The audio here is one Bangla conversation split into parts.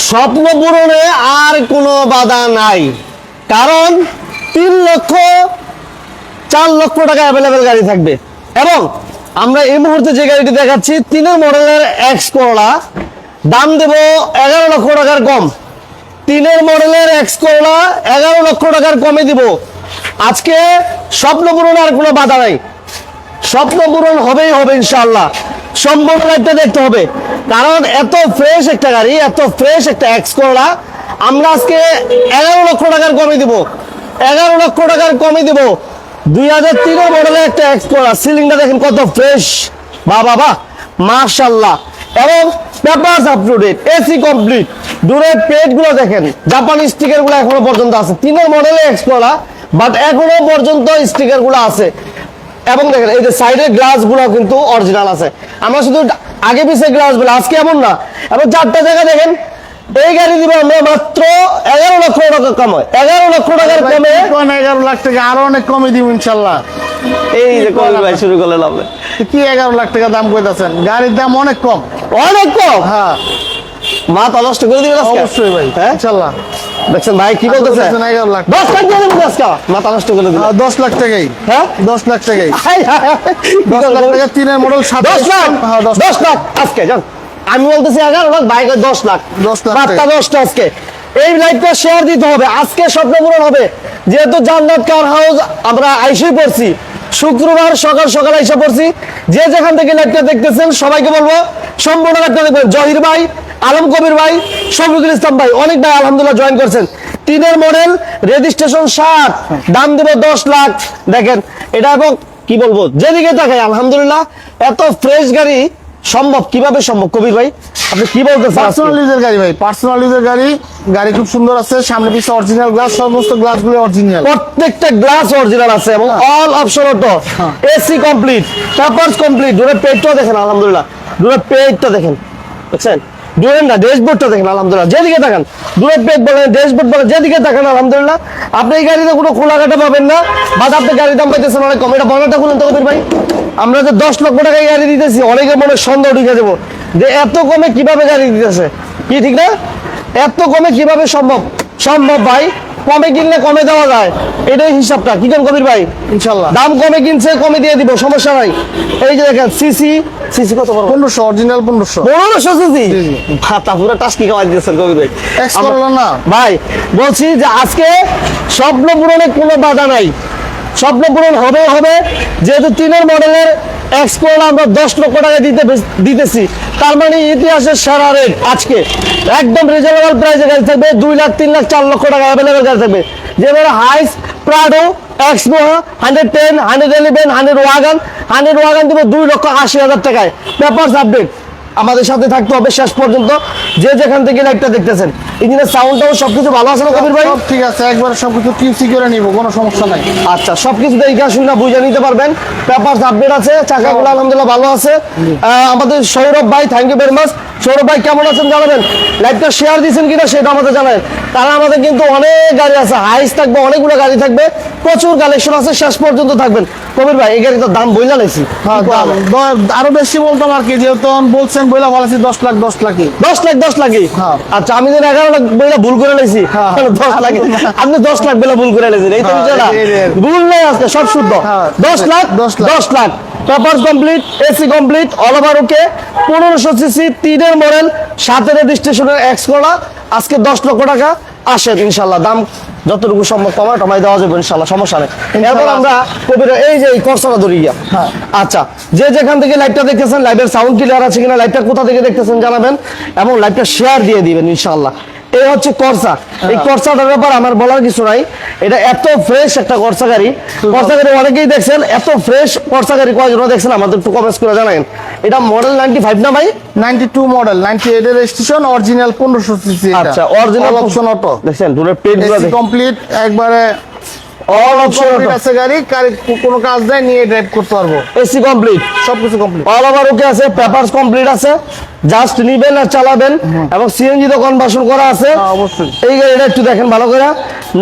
স্বপ্ন পূরণে আর কোনো বাধা নাই, কারণ 3 লক্ষ 4 লক্ষ টাকা অ্যাভেলেবেল গাড়ি থাকবে। এবং আমরা এই মুহূর্তে যে গাড়িটি দেখাচ্ছি 3 মডেলের এক্স করলা, দাম দেব 11 লক্ষ টাকার কম। 3 মডেলের এক্স করলা 11 লক্ষ টাকার কমে দিব। আজকে স্বপ্ন পূরণে আর কোনো বাধা নাই, স্বপ্ন পূরণ হবেই হবে ইনশাআল্লাহ। সম্পূর্ণ গাড়িটা দেখতে হবে, কারণ এত ফ্রেশ একটা গাড়ি, এত ফ্রেশ একটা এক্স করলা আমরা আজকে 11 লক্ষ টাকার কমে দিব। 11 লক্ষ টাকার কমে দিব। 2003 মডেলের একটা এক্স করলা, সিলিংটা দেখেন কত ফ্রেশ, বাহ বাহ বাহ মাশাআল্লাহ। এবং papers up to date, AC complete, দূরের পেট গুলো দেখেন, জাপানি স্টিকার গুলো এখনো পর্যন্ত আছে। 3 মডেলের এক্স করলা, বাট এখনো পর্যন্ত স্টিকার গুলো আছে। এবং দেখেন এই যে সাইডের গ্লাস গুলো কিন্তু অরিজিনাল আছে। আমরা শুধু আগে পিছে গ্লাস বলে, আজকে এমন না। এবং 4টা জায়গা দেখেন, এই গাড়ি দিব আমরা মাত্র 11 লক্ষ টাকা কমে। 11 লক্ষ টাকার কমে, 11 লাখ টাকা আরো অনেক কমে দিব ইনশাল্লাহ। এই যে কমে ভাই শুরু করলেন আপনি। কি 11 লাখ টাকা দাম কইতাছেন? গাড়ির দাম অনেক কম। অনেক কম? হ্যাঁ, মাথা নষ্ট করে দিবেন আজকে? অবশ্যই ভাই, হ্যাঁ ইনশাল্লাহ। দেখছেন ভাই কি বলতেছে? 11 লাখ 10 লাখ দিয়ে দেবেন আজকে, মাথা নষ্ট করে দিবেন। 10 লাখ টাকাই। হ্যাঁ 10 লাখ টাকাই। 10 10 লাখ টাকা 3 মডেল 10 লাখ। হ্যাঁ 10 লাখ আজকে জান। আমি বলতেছি 11 লাখ, বাইক 10 লাখ। 10 লাখ মাত্র 10টা আজকে। এই লাইভটা শেয়ার দিতে হবে, আজকে স্বপ্ন পূরণ হবে। যেহেতু জান্নাত কার হাউস আমরা আইসেই পড়ছি, শুক্রবার সকাল সকাল আইসা পড়ছি। যে যেখান থেকে লাইভটা দেখতেছেন সবাইকে বলবো সম্পূর্ণ লাইভটা দেখবেন। জহির ভাই, আলম কবির ভাই, শফিকুল ইসলাম ভাই, অনেক ভাই আলহামদুলিল্লাহ জয়েন করছেন। 3 মডেল, রেজিস্ট্রেশন 7, দাম দেব 10 লাখ। দেখেন এটা, এবং কি বলবো, যেদিকে তাকাই আলহামদুলিল্লাহ এত ফ্রেশ গাড়ি সম্ভব, কিভাবে সম্ভব কবির ভাই আপনি কি বলতেছেন? পার্সোনাল ইউজের গাড়ি ভাই, পার্সোনাল ইউজের গাড়ি। গাড়ি খুব সুন্দর আছে, সামনে পিছে অরিজিনাল গ্লাস, সমস্ত গ্লাসগুলো অরিজিনাল, প্রত্যেকটা গ্লাস অরিজিনাল আছে এবং all option auto, AC complete, papers complete. দূরের পেটটা দেখেন আলহামদুলিল্লাহ, দূরের পেটটা দেখেন, দেখছেন দূরের না ড্যাশবোর্ডটা দেখেন আলহামদুলিল্লাহ। যেদিকে তাকান, দূরের পেট বলেন, ড্যাশবোর্ড বলেন, যেদিকে তাকান আলহামদুলিল্লাহ। আপনি এই গাড়িতে কোনো খোলাঘাটা পাবেন না, বাট আপনি গাড়ির দাম পাইতেছেন অনেক কম। এটা বনাটা খুলেন তো কবির ভাই। আমরা যে 10 লক্ষ টাকায় গাড়ি দিতেছি, অনেকের মনে সন্দেহ ঢুকে যাবো যে এত কমে কিভাবে গাড়ি দিতেছে, কি ঠিক না? এত কমে কিভাবে সম্ভব? সম্ভব ভাই, কমে কিনলে কমে দেওয়া যায়, এটাই হিসাবটা। কি করেন কবির ভাই? ইনশাল্লাহ। দাম কমে কিনছে, কমে দিয়ে দিব, সমস্যা নাই। এই যে দেখেন সিসি, সিসি কত বড়? 1500 অরিজিনাল 1500 1500 সিসি। জি, জি। ভাতা পুরো টাস্কি খাওয়াই দিয়েছেন কবির ভাই। এক্স করলা না ভাই বলছি যে আজকে স্বপ্ন পূরণে কোনো বাধা নাই, স্বপ্ন পূরণ হবে হবে। যেহেতু 3 মডেলের এক্স করলা আমরা 10 লক্ষ টাকা দিতেছি, তার মানে ইতিহাসের সেরা রেট আজকে। একদম রিজনেবল প্রাইসে গাড়ি থাকবে। 2 লাখ 3 লাখ 4 লক্ষ টাকা অ্যাভেলেবেল গাড়ি থাকবে। যেমন হাইস, প্রাডো, এক্সনোহা, 110, 111, 100 ওয়াগন দিব 2,80,000 টাকায়। পেপারস আপডেট, আমাদের সাথে থাকতে হবে শেষ পর্যন্ত, যে যেখান থেকে লাইভটা দেখতেছেন। ইঞ্জিনের সাউন্ডটাও সবকিছু ভালো আছে না কবির ভাই? সব ঠিক আছে, একবার সবকিছু টিউসি করে নিব, কোনো সমস্যা নাই। আচ্ছা, সবকিছু দেখে শুনে বুঝে নিতে পারবেন। পেপারস আপডেট আছে, চাকাগুলো আলহামদুলিল্লাহ ভালো আছে। আমাদের সৌরভ ভাই, thank you very much. Sourav ভাই কেমন আছেন জানাবেন, লাইভটা শেয়ার দিয়েছেন কিনা সেটা আমাদের জানাবেন। তারা আমাদের কিন্তু অনেক গাড়ি আছে, হাইস থাকবে, অনেকগুলো গাড়ি থাকবে, প্রচুর কালেকশন আছে, শেষ পর্যন্ত থাকবেন। কবির ভাই এই গাড়িটার দাম বইলা লাইছি, হ্যাঁ, আরো বেশি বলতাম আর কি, যেহেতু বলছেন বইলা বলেছি 10 লাখ 10 লাখই। 10 লাখই। হ্যাঁ। আচ্ছা, আমি যেন 11 লাখ বইলা ভুল করে লাইছি, 10 লাখ আপনি 10 লাখ বইলা ভুল করে লাইছেন। এই তো বিষয়টা ভুল নাই, আজকে সব শুদ্ধ। 10 lakh 10 lakh. Papers complete, AC complete, all over ওকে। 1500 সিসি, 3 মডেল, 7 রেজিস্ট্রেশনের এক্স করা, আজকে 10 লক্ষ টাকা। আসেন ইনশাল্লাহ, দাম যতটুকু সম্ভব কমাই দেওয়া যাবে ইনশাল্লাহ, সমস্যা নেই। এরপর আমরা কবির এই যে খরচাটা ধরি গিয়া। আচ্ছা, যে যেখান থেকে লাইভটা দেখতেছেন, লাইভের সাউন্ড ক্লিয়ার আছে কিনা, লাইভটা কোথা থেকে দেখতেছেন জানাবেন, এবং লাইভটা শেয়ার দিয়ে দিবেন ইনশাল্লাহ। এই হচ্ছে করসা। এই করসাটার ব্যাপার আমার বলার কিছু নাই, এটা এত ফ্রেশ একটা করসা গাড়ি। করসা গাড়ি অনেকেই দেখছেন, এত ফ্রেশ করসা গাড়ি কয়জন দেখছেন আমাদের একটু কমেন্টস করে জানাবেন। এটা মডেল 95 না ভাই? 92 মডেল, 98 এর রেজিস্ট্রেশন, অরিজিনাল 1500 সিসি। আচ্ছা, অরিজিনাল অপশন অটো দেখছেন, দূরের পেজ গুলো কমপ্লিট, একবারে অল অপশন আছে গাড়ি, কোনো কাজ নাই, নিয়ে ড্রাইভ করতে পারবো। এসি কমপ্লিট, সবকিছু কমপ্লিট, অল ওভার ওকে আছে, পেপারস কমপ্লিট আছে, জাস্ট নিবেন আর চালাবেন। এবং সিএনজি তো কনভার্সন করা আছে অবশ্যই। এই গাড়িটা একটু দেখেন ভালো করে,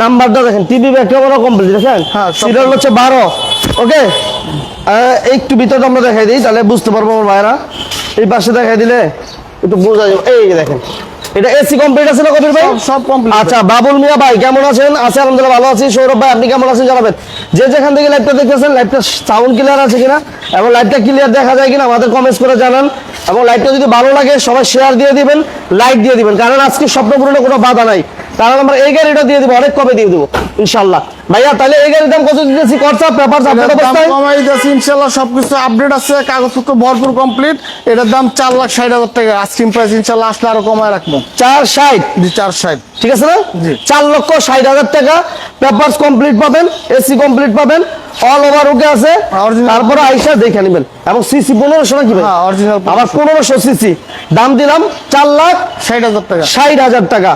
নাম্বারটা দেখেন, টিভি ব্যাক ক্যামেরা কমপ্লিট দেখেন, সিরিয়াল হচ্ছে 12। ওকে, একটু ভিতরটা আমরা দেখাই দিই, তাহলে বুঝতে পারবো আমার ভাইরা। এই পাশে দেখাই দিলে একটু বোঝা যাবে। এই যে দেখেন এটা এসি কমপ্লিট আছে না কবির ভাই? সব কমপ্লিট। আচ্ছা বাবুল মিয়া ভাই কেমন আছেন? আছে আলহামদুলিল্লাহ ভালো আছি। সৌরভ ভাই আপনি কেমন আছেন জানাবেন। যে যেখান থেকে লাইভটা দেখতেছেন লাইভটা সাউন্ড ক্লিয়ার আছে কিনা এবং লাইভটা ক্লিয়ার দেখা যায় কিনা আমাদের কমেন্টস করে জানান। এবং লাইভটা যদি ভালো লাগে সবাই শেয়ার দিয়ে দিবেন, লাইক দিয়ে দিবেন, কারণ আজকে স্বপ্ন পূরণে কোনো বাধা নাই। কারণ আমরা এই গাড়িটা দিয়ে দিব, অনেক কমে দিয়ে দেবো ইনশাল্লাহ। ভাইয়া তাহলে এই গাড়ির দাম কত দিতেছি? খরচা পেপার আপডেট অবস্থায় কমাই দিয়েছি ইনশাআল্লাহ, সবকিছু আপডেট আছে, কাগজপত্র ভরপুর কমপ্লিট। এটার দাম 4,60,000 টাকা আস্কিং প্রাইস, ইনশাআল্লাহ আসলে আরো কমায় রাখবো। 460 জি 460। ঠিক আছে না? জি। 4,60,000 টাকা পেপারস কমপ্লিট পাবেন, এসি কমপ্লিট পাবেন, অল ওভার ওকে আছে। Original। তারপরে আইসা দেখে নেবেন এবং সিসি 1500 নাকি ভাই? হ্যাঁ, original আবার 1500 সিসি। দাম দিলাম 60,000 টাকা। 4,60,000 টাকা।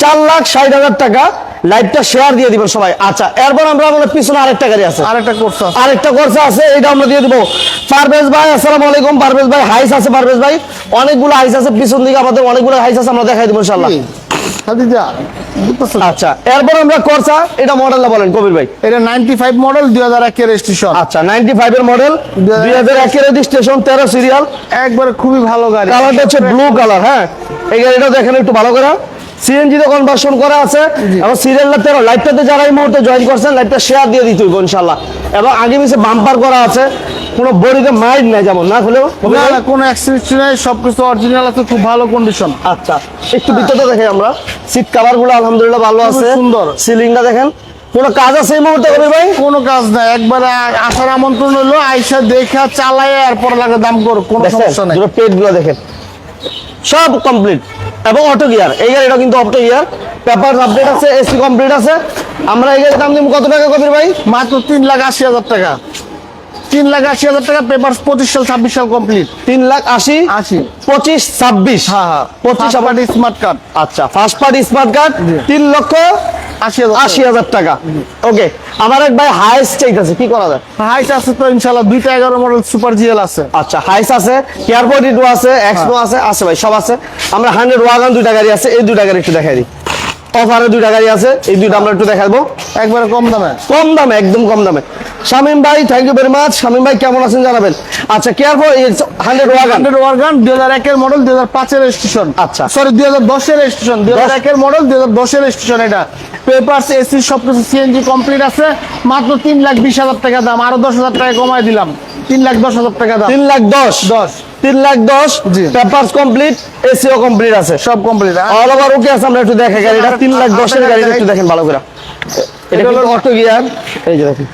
4,60,000 টাকা। লাইভটা শেয়ার দিয়ে দিবেন সবাই। আচ্ছা এরপর আমরা আমাদের পিছনে আরেকটা গাড়ি আছে, আরেকটা কোর্স আছে। আরেকটা কোর্স আছে, এটা আমরা দিয়ে দিব। পারভেজ ভাই আসসালামু আলাইকুম। পারভেজ ভাই হাইস আছে, পারভেজ ভাই অনেকগুলো হাইস আছে পিছন দিকে, আমাদের অনেকগুলো হাইস আছে, আমরা দেখাই দিব ইনশাআল্লাহ। খাদিজা বুঝতেছো? আচ্ছা এরপর আমরা করছা, এটা মডেলটা বলেন কবির ভাই। এটা 95 মডেল 2001 এর রেজিস্ট্রেশন। আচ্ছা 95 এর মডেল 2001 এর রেজিস্ট্রেশন 13 সিরিয়াল। একবারে খুবই ভালো গাড়ি। কালারটা হচ্ছে ব্লু কালার। হ্যাঁ এই গাড়িটা দেখেন একটু ভালো করে, সিএনজি তে কনভার্সন করা আছে এবং সিরিয়ালটা 13। লাইভটাতে যারা এই মুহূর্তে জয়েন করছেন লাইভটা শেয়ার দিয়ে দিতে হইব ইনশাআল্লাহ। এবং আগে পিছে বাম্পার করা আছে, কোনো বডিতে মাইট নাই যেমন না হলেও। না না, কোনো অ্যাক্সিডেন্ট নাই, সবকিছু অরিজিনাল আছে, খুব ভালো কন্ডিশন। আচ্ছা একটু ভিতরটা দেখেন আমরা, সিট কভার গুলো আলহামদুলিল্লাহ ভালো আছে, সুন্দর। সিলিংটা দেখেন। কোনো কাজ আছে এই মুহূর্তে কবির ভাই? কোনো কাজ নাই, একবারে আসার আমন্ত্রণ হলো, আইসা দেখা চালায় এরপর লাগে দাম করো, কোনো সমস্যা নাই। পেট গুলো দেখেন সব কমপ্লিট এবং অটো গিয়ার। এই গাড়িটা কিন্তু অটো গিয়ার, পেপার আপডেট আছে, এসি কমপ্লিট আছে। আমরা এই গাড়ির দাম দিব কত টাকা কবির ভাই? মাত্র 3,80,000 টাকা। 3,80,000 টাকা, পেপার 25 সাল 26 সাল কমপ্লিট। 3,80,000 80। 25 26। হ্যাঁ হ্যাঁ, 25 25 পার্টি স্মার্ট কার্ড। আচ্ছা ফার্স্ট পার্টি স্মার্ট কার্ড 3,80,000 টাকা। ওকে আমার এক ভাই হাইস চাইতেছে, কি করা যায়? হাইস আছে তো ইনশাআল্লাহ, 2টা 11 মডেল সুপার জিএল আছে। আচ্ছা হাইস আছে, কেয়ারপোর্ট ইটু আছে, এক্সপো আছে, আছে ভাই সব আছে। আমরা 100 ওয়াগন দুইটা গাড়ি আছে, এই দুইটা গাড়ি একটু দেখাই দিই। অফারে দুইটা গাড়ি আছে, এই দুইটা আমরা একটু দেখাবো একবারে কম দামে। কম দামে, একদম কম দামে। শামীম ভাই thank you very much. Shamim ভাই কেমন আছেন জানাবেন। আচ্ছা কেয়ারপোর্ট 100 ওয়াগন 100 ওয়াগন 2001 এর মডেল 2005 এর রেজিস্ট্রেশন। আচ্ছা। সরি 2010 এর রেজিস্ট্রেশন, 2001 এর মডেল 2010 এর রেজিস্ট্রেশন। এটা পেপারস এসি সবকিছু সিএনজি কমপ্লিট আছে। মাত্র 3,20,000 টাকা দাম, আরো 10,000 টাকা কমায় দিলাম। 3,10,000 টাকা দাম। 3,10,000 3,10,000 জি। পেপারস কমপ্লিট, এসিও কমপ্লিট আছে, সব কমপ্লিট। অল ওভার ওকে আছে। আমরা একটু দেখে গাড়িটা 3,10,000 এর গাড়িটা একটু দেখেন ভালো করে। এটা হলো অটো গিয়ার, এই যে দেখেন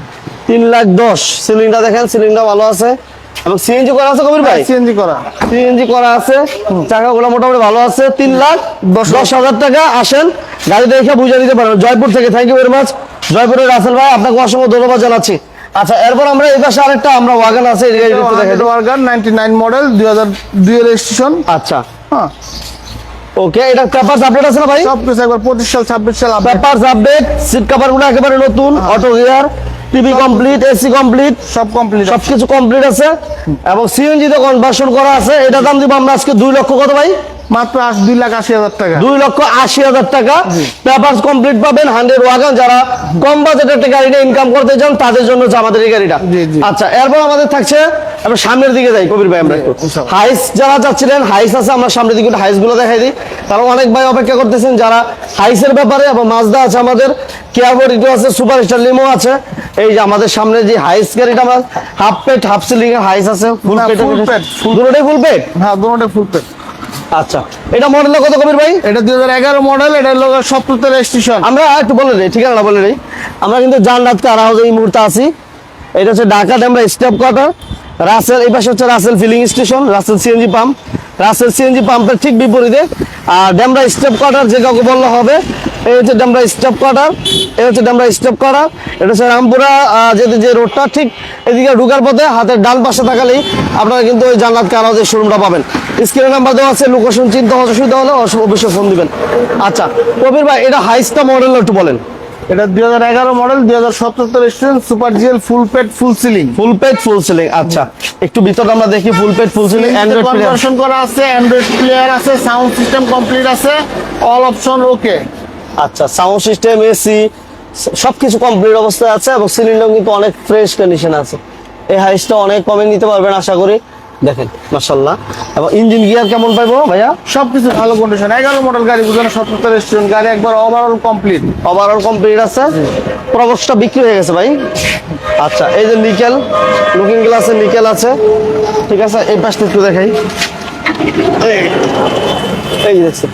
3,10,000। সিলিংটা দেখেন, সিলিংটা ভালো আছে এবং সিএনজি করা আছে কবির ভাই, সিএনজি করা। সিএনজি করা আছে, চাকাগুলো মোটামুটি ভালো আছে। 3,10,000 টাকা। আসেন গাড়ি দেখে বুঝে নিতে পারেন। জয়পুর থেকে থ্যাংক ইউ ভেরি মাচ, জয়পুরের রাসেল ভাই আপনাকে অসংখ্য ধন্যবাদ জানাচ্ছি। আচ্ছা এরপর আমরা এই পাশে আরেকটা আমরা ওয়াগন আছে, এই গাড়িটা একটু দেখাই দিই। ওয়াগন 99 মডেল 2002 এর রেজিস্ট্রেশন। আচ্ছা হ্যাঁ, ওকে, এটা পেপারস আপডেট আছে না ভাই? সবকিছু একবার 25 সাল 26 সাল update. Papers update, seat cover গুলো একেবারে নতুন, auto gear, TV complete, AC complete, সব কমপ্লিট। সবকিছু কমপ্লিট আছে এবং সিএনজি তে কনভার্সন করা আছে। এটা দাম দিব আমরা আজকে 2 লক্ষ কত ভাই? মাত্র 2,80,000 টাকা। 2,80,000 টাকা। পেপারস কমপ্লিট পাবেন। 100 ওয়াগন যারা কম বাজেটের একটা গাড়ি নিয়ে ইনকাম করতে চান তাদের জন্য হচ্ছে আমাদের এই গাড়িটা। জি, জি। আচ্ছা এরপর আমাদের থাকছে, আমরা সামনের দিকে যাই কবির ভাই। আমরা একটু ইনশাআল্লাহ। হাইস যারা চাচ্ছিলেন, হাইস আছে, আমরা সামনের দিকে হাইস গুলো দেখাই দিই। কারণ অনেক ভাই অপেক্ষা করতেছেন যারা হাইসের ব্যাপারে। এবং মাজদা আছে আমাদের, কেয়ারপোর্ট ইটু আছে, সুপার স্টার লিমো আছে। এই যে আমাদের সামনে যে হাইস গাড়িটা, আমার হাফ পেট হাফ সিলিং এর হাইস আছে, ফুল না, পেট, full pet, দুটোটাই ফুল পেট। হ্যাঁ, দুটোটা ফুল পেড। আচ্ছা এটা মডেলটা কত কবির ভাই? এটা 2011 মডেল, এটা হলো 17 রেজিস্ট্রেশন। আমরা একটু বলে দিই, ঠিকানা বলে দিই। আমরা কিন্তু জান্নাত কার হাউসে এই মুহূর্তে আছি। এটা হচ্ছে ঢাকা ডেমরা স্টেপ কোয়ার্টার, রাসেল। এই পাশে হচ্ছে Russell filling station, Russell CNG pump. Russell CNG পাম্পের ঠিক বিপরীতে আর ডেমরা স্টেপ কোয়ার্টার যে কাউকে বললে হবে। এই হচ্ছে ডেমরা স্টেপ কোয়ার্টার, এই হচ্ছে ডেমরা স্টেপ কোয়ার্টার। এটা হচ্ছে রামপুরা যে রোডটা, ঠিক এদিকে ঢুকার পথে হাতের ডান পাশে থাকালেই আপনারা কিন্তু ওই জান্নাত কার হাউসের শোরুমটা পাবেন। স্ক্রিনে নাম্বার দেওয়া আছে, লোকেশন চিন্তা অসুবিধা হলে অবশ্যই ফোন দিবেন। আচ্ছা কবির ভাই এটা হাইস্টা মডেল একটু বলেন। এটা 2011 model 2017 registration, super GL, full paid full ceiling. Full page full ceiling. আচ্ছা একটু ভিতরে আমরা দেখি, full page full ceiling, Android player. Conversion করা আছে, অ্যান্ড্রয়েড প্লেয়ার আছে, সাউন্ড সিস্টেম কমপ্লিট আছে, অল অপশন ওকে। আচ্ছা সাউন্ড সিস্টেম, এসি সবকিছু কমপ্লিট অবস্থায় আছে এবং সিলিন্ডার কিন্তু অনেক ফ্রেশ কন্ডিশন আছে। এই হাইসটা অনেক কমে নিতে পারবেন আশা করি। দেখেন মাশাআল্লাহ। এবং ইঞ্জিন গিয়ার কেমন পাইবো ভাইয়া? সবকিছু ভালো কন্ডিশন, 11 মডেল গাড়ি, বুঝানো 77 রেজিস্ট্রেশন গাড়ি, একবার ওভারঅল কমপ্লিট। ওভারঅল কমপ্লিট আছে, প্রবসটা বিক্রি হয়ে গেছে ভাই। আচ্ছা, এই যে নিকেল, লুকিং গ্লাসে নিকেল আছে, ঠিক আছে। এই পাশটা একটু দেখাই, এই দেখছেন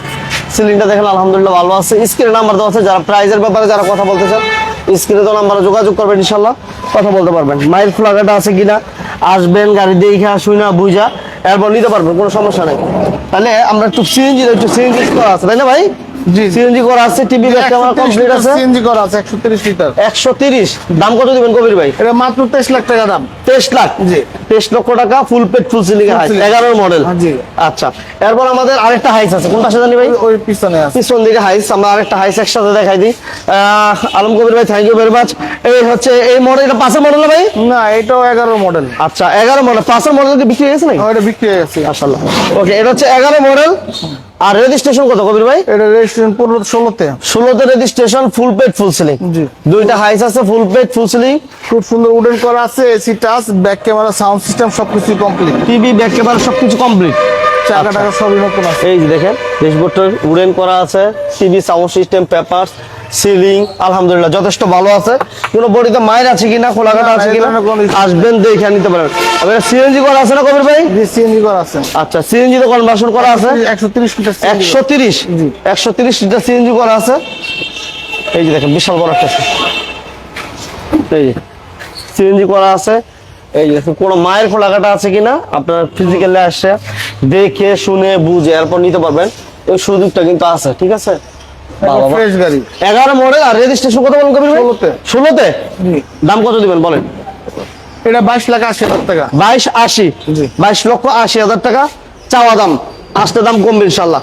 সিলিংটা দেখেন আলহামদুলিল্লাহ ভালো আছে। স্ক্রিনে নাম্বার দেওয়া আছে, যারা প্রাইজের ব্যাপারে যারা কথা বলতে চান স্ক্রিনে তো নাম্বারে যোগাযোগ করবেন, ইনশাল্লাহ কথা বলতে পারবেন। মাইল ফ্লাগাটা আছে কিনা আসবেন, গাড়ি দেখে শুনা বুঝা এরপর নিতে পারবেন, কোনো সমস্যা নেই। তাহলে আমরা একটু সিএনজি করা আছে তাই না ভাই? জি সিএনজি করা আছে, টিভি ব্যাক ক্যামেরা কমপ্লিট আছে, সিএনজি করা আছে 130 লিটার। 130। দাম কত দিবেন কবির ভাই? এটা মাত্র 23 লাখ টাকা দাম। 23 লাখ? জি 23 লক্ষ টাকা, ফুল পেড ফুল সিলিং এর হাইস, 11 মডেল। জি। আচ্ছা, এরপর আমাদের আরেকটা হাইস আছে, কোন পাশে জানি ভাই? ওই পিছনে আছে। পিছন দিকে হাইস, আমরা আরেকটা হাইস একসাথে দেখাই দিই। আলম কবির ভাই, থ্যাংক ইউ ভেরি মাচ। এই হচ্ছে এই মডেল, এটা 5 মডেল না ভাই? না, এটাও 11 মডেল। আচ্ছা, 11 মডেল। 5 মডেল কি বিক্রি হয়ে গেছে নাকি? এটা বিক্রি হয়ে গেছে মাশাআল্লাহ। ওকে, এটা হচ্ছে 11 মডেল। আর রেজিস্ট্রেশন কত কবির ভাই? এটা রেজিস্ট্রেশন 16তে। 16তে রেজিস্ট্রেশন, ফুল পেড ফুল সিলিং। জি। দুইটা হাইস আছে, ফুল পেড ফুল সিলিং, খুব সুন্দর উডেন করা আছে, AC touch, back camera, sound system সবকিছু কমপ্লিট। টিভি ব্যাক ক্যামেরা সবকিছু কমপ্লিট। চাকা টাকা সবই নতুন আছে। এই যে দেখেন ড্যাশবোর্ডটা উডেন করা আছে, TV, sound system, papers, ceiling আলহামদুলিল্লাহ যথেষ্ট ভালো আছে। কোনো বডিতে মাইর আছে কিনা, খোলাঘাটা আছে কিনা আসবেন দেখে নিতে পারেন। এবারে সিএনজি করা আছে না কবির ভাই? জি সিএনজি করা আছে। আচ্ছা, সিএনজি তো কনভার্সন করা আছে 130 লিটার। 130 130 লিটার সিএনজি করা আছে। এই যে দেখেন বিশাল বড় একটা, এই যে সিএনজি করা আছে। এই যে কোনো মায়ের খোলাঘাটা আছে কিনা আপনার ফিজিক্যালি আসে দেখে শুনে বুঝে এরপর নিতে পারবেন, এই সুযোগটা কিন্তু আছে, ঠিক আছে। ফ্রেশ গাড়ি। 11 মডেল। আর রেজিস্ট্রেশন কত বলেন কবির ভাই? 16তে। জি। দাম কত দিবেন বলেন? এটা 22 লাখ 80 হাজার টাকা। 22 80। জি। 22 লক্ষ 80 হাজার টাকা চাওয়া দাম, আসতে দাম কমবে ইনশাল্লাহ।